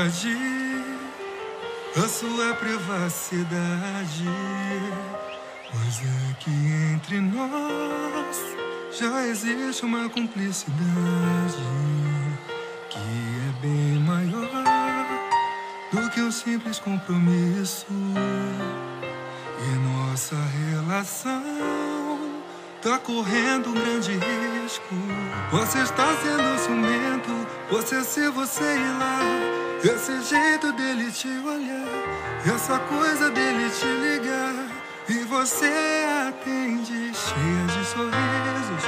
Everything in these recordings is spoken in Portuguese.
invadir a sua privacidade, pois é que entre nós já existe uma cumplicidade que é bem maior do que um simples compromisso. E nossa relação tá correndo um grande risco. Você está sendo ciumento, possessivo, sei lá. Esse jeito dele te olhar, essa coisa dele te ligar, e você atende cheia de sorrisos.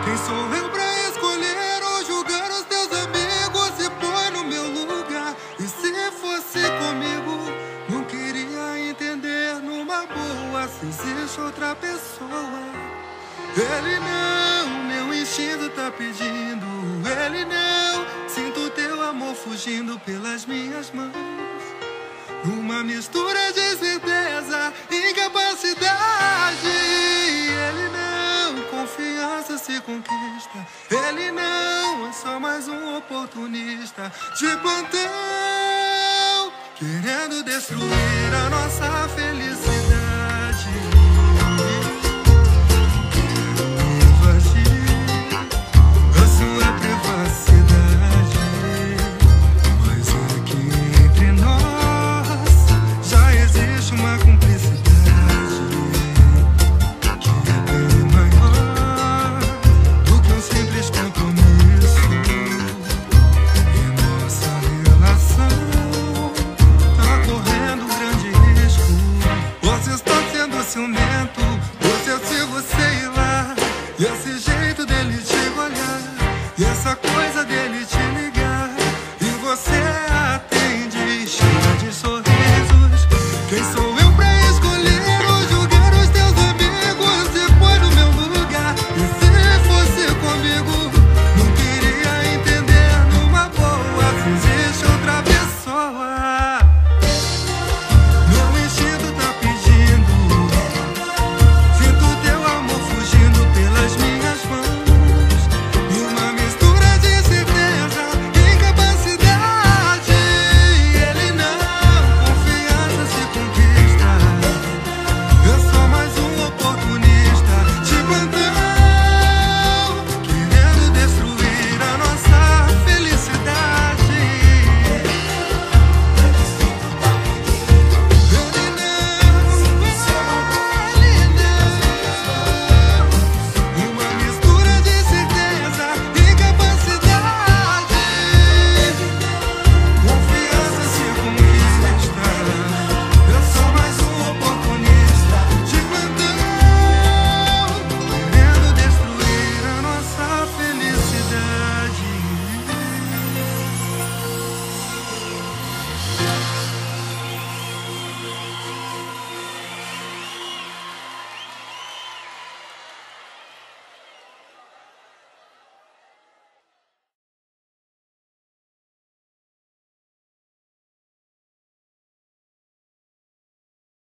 Quem sou eu pra escolher ou julgar os teus amigos? Se põe no meu lugar, e se fosse comigo, não queria entender numa boa se existe outra pessoa. Ele não, meu instinto tá pedindo. Ele não, sinto teu amor fugindo pelas minhas mãos. Uma mistura de certeza e incapacidade. Ele não, confiança se conquista. Ele não, é só mais um oportunista de plantão, querendo destruir a nossa felicidade. Ciumento, possessivo, sei lá. E esse jeito dele te olhar, e essa coisa